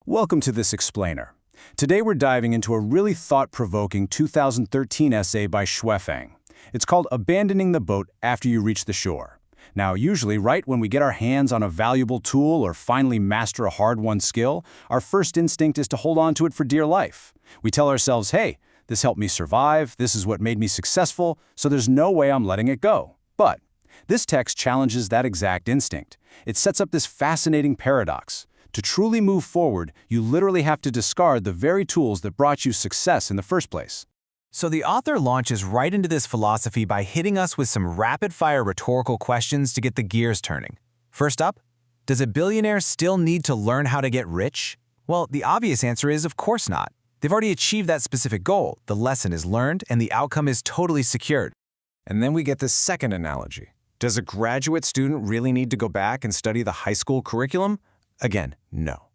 Welcome to this explainer. Today we're diving into a really thought-provoking 2013 essay by Shuefeng. It's called Abandoning the Boat After You Reach the Shore. Now, usually, right when we get our hands on a valuable tool or finally master a hard-won skill, our first instinct is to hold on to it for dear life. We tell ourselves, hey, this helped me survive, this is what made me successful, so there's no way I'm letting it go. But this text challenges that exact instinct. It sets up this fascinating paradox. To truly move forward, you literally have to discard the very tools that brought you success in the first place. So the author launches right into this philosophy by hitting us with some rapid-fire rhetorical questions to get the gears turning. First up, does a billionaire still need to learn how to get rich? Well, the obvious answer is, of course not. They've already achieved that specific goal, the lesson is learned, and the outcome is totally secured. And then we get the second analogy. Does a graduate student really need to go back and study the high school curriculum? Again, no.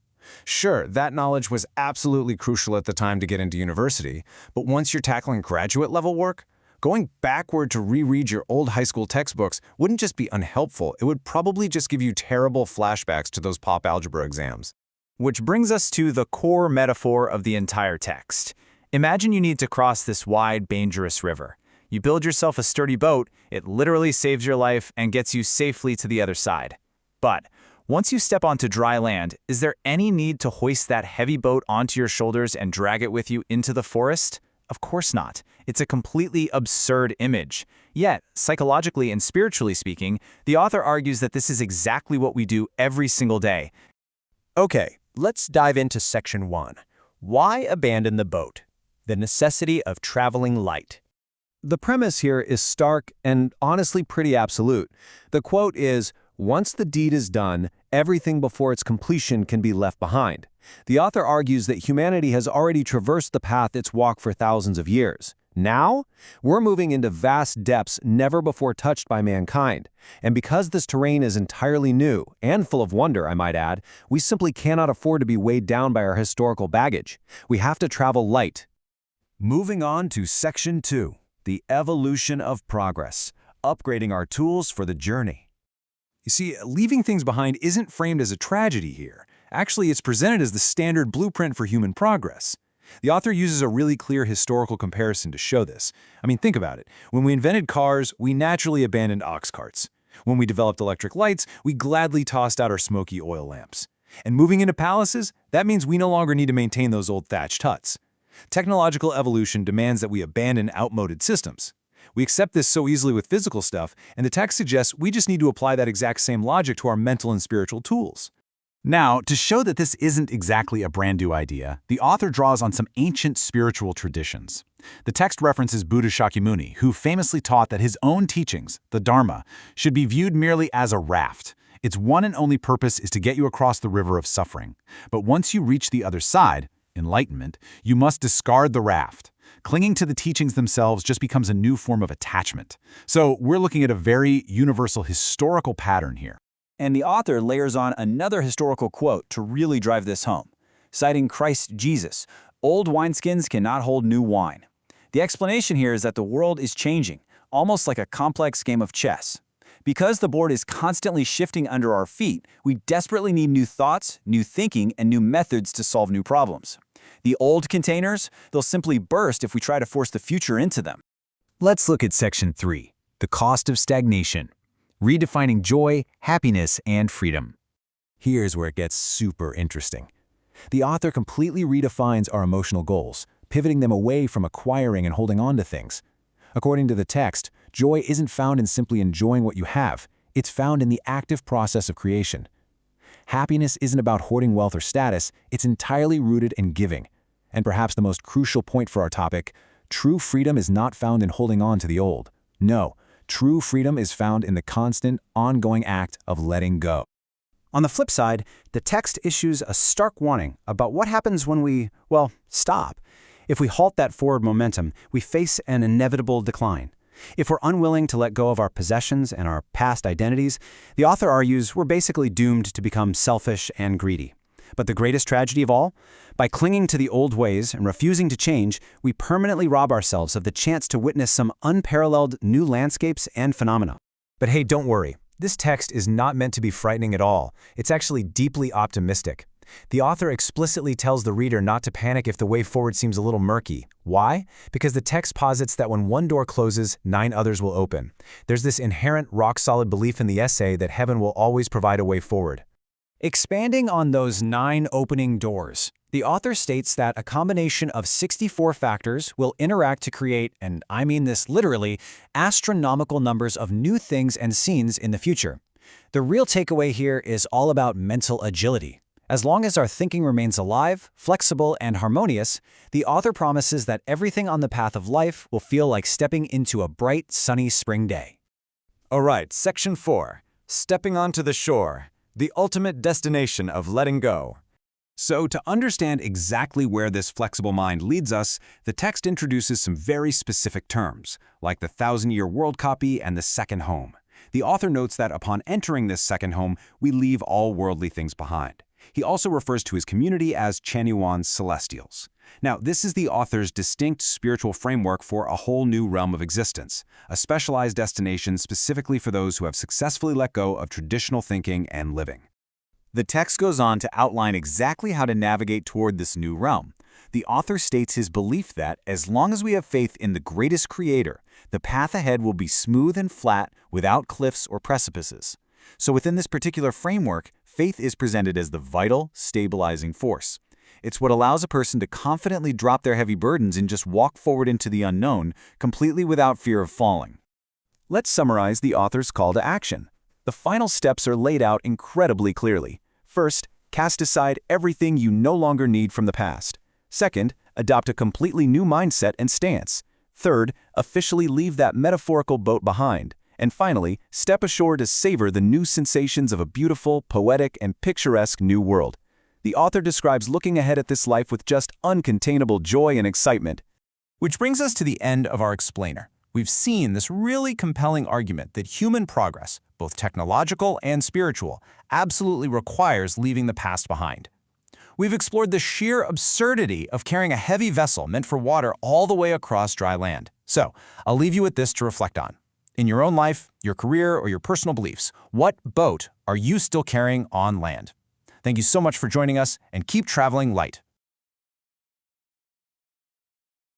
Sure, that knowledge was absolutely crucial at the time to get into university, but once you're tackling graduate-level work, going backward to reread your old high school textbooks wouldn't just be unhelpful, it would probably just give you terrible flashbacks to those pop algebra exams. Which brings us to the core metaphor of the entire text. Imagine you need to cross this wide, dangerous river. You build yourself a sturdy boat, it literally saves your life and gets you safely to the other side. But once you step onto dry land, is there any need to hoist that heavy boat onto your shoulders and drag it with you into the forest? Of course not. It's a completely absurd image. Yet, psychologically and spiritually speaking, the author argues that this is exactly what we do every single day. Okay, let's dive into Section 1. Why abandon the boat? The necessity of traveling light. The premise here is stark and honestly pretty absolute. The quote is, "Once the deed is done, everything before its completion can be left behind." The author argues that humanity has already traversed the path it's walked for thousands of years. Now, we're moving into vast depths never before touched by mankind. And because this terrain is entirely new, and full of wonder, I might add, we simply cannot afford to be weighed down by our historical baggage. We have to travel light. Moving on to Section 2, the evolution of progress, upgrading our tools for the journey. You see, leaving things behind isn't framed as a tragedy here. Actually, it's presented as the standard blueprint for human progress. The author uses a really clear historical comparison to show this. I mean, think about it. When we invented cars, we naturally abandoned ox carts. When we developed electric lights, we gladly tossed out our smoky oil lamps. And moving into palaces, that means we no longer need to maintain those old thatched huts. Technological evolution demands that we abandon outmoded systems. We accept this so easily with physical stuff, and the text suggests we just need to apply that exact same logic to our mental and spiritual tools. Now, to show that this isn't exactly a brand new idea, the author draws on some ancient spiritual traditions. The text references Buddha Shakyamuni, who famously taught that his own teachings, the Dharma, should be viewed merely as a raft. Its one and only purpose is to get you across the river of suffering. But once you reach the other side, enlightenment, you must discard the raft. Clinging to the teachings themselves just becomes a new form of attachment. So we're looking at a very universal historical pattern here. And the author layers on another historical quote to really drive this home. Citing Christ Jesus, "Old wineskins cannot hold new wine." The explanation here is that the world is changing, almost like a complex game of chess. Because the board is constantly shifting under our feet, we desperately need new thoughts, new thinking, and new methods to solve new problems. The old containers, they'll simply burst if we try to force the future into them. Let's look at Section 3, the cost of stagnation, redefining joy, happiness, and freedom. Here's where it gets super interesting. The author completely redefines our emotional goals, pivoting them away from acquiring and holding on to things. According to the text, joy isn't found in simply enjoying what you have. It's found in the active process of creation. Happiness isn't about hoarding wealth or status, it's entirely rooted in giving. And perhaps the most crucial point for our topic, true freedom is not found in holding on to the old. No, true freedom is found in the constant, ongoing act of letting go. On the flip side, the text issues a stark warning about what happens when we, stop. If we halt that forward momentum, we face an inevitable decline. If we're unwilling to let go of our possessions and our past identities, the author argues we're basically doomed to become selfish and greedy. But the greatest tragedy of all? By clinging to the old ways and refusing to change, we permanently rob ourselves of the chance to witness some unparalleled new landscapes and phenomena. But hey, don't worry. This text is not meant to be frightening at all. It's actually deeply optimistic. The author explicitly tells the reader not to panic if the way forward seems a little murky. Why? Because the text posits that when one door closes, 9 others will open. There's this inherent rock-solid belief in the essay that heaven will always provide a way forward. Expanding on those 9 opening doors, the author states that a combination of 64 factors will interact to create, and I mean this literally, astronomical numbers of new things and scenes in the future. The real takeaway here is all about mental agility. As long as our thinking remains alive, flexible, and harmonious, the author promises that everything on the path of life will feel like stepping into a bright, sunny spring day. All right, Section 4. Stepping onto the shore. The ultimate destination of letting go. So, to understand exactly where this flexible mind leads us, the text introduces some very specific terms, like the 1,000-year world copy and the second home. The author notes that upon entering this second home, we leave all worldly things behind. He also refers to his community as Chanyuan's celestials. Now, this is the author's distinct spiritual framework for a whole new realm of existence, a specialized destination specifically for those who have successfully let go of traditional thinking and living. The text goes on to outline exactly how to navigate toward this new realm. The author states his belief that, as long as we have faith in the greatest creator, the path ahead will be smooth and flat without cliffs or precipices. So within this particular framework, faith is presented as the vital, stabilizing force. It's what allows a person to confidently drop their heavy burdens and just walk forward into the unknown, completely without fear of falling. Let's summarize the author's call to action. The final steps are laid out incredibly clearly. First, cast aside everything you no longer need from the past. Second, adopt a completely new mindset and stance. Third, officially leave that metaphorical boat behind. And finally, step ashore to savor the new sensations of a beautiful, poetic, and picturesque new world. The author describes looking ahead at this life with just uncontainable joy and excitement. Which brings us to the end of our explainer. We've seen this really compelling argument that human progress, both technological and spiritual, absolutely requires leaving the past behind. We've explored the sheer absurdity of carrying a heavy vessel meant for water all the way across dry land. So, I'll leave you with this to reflect on. In your own life, your career, or your personal beliefs, what boat are you still carrying on land? Thank you so much for joining us, and keep traveling light.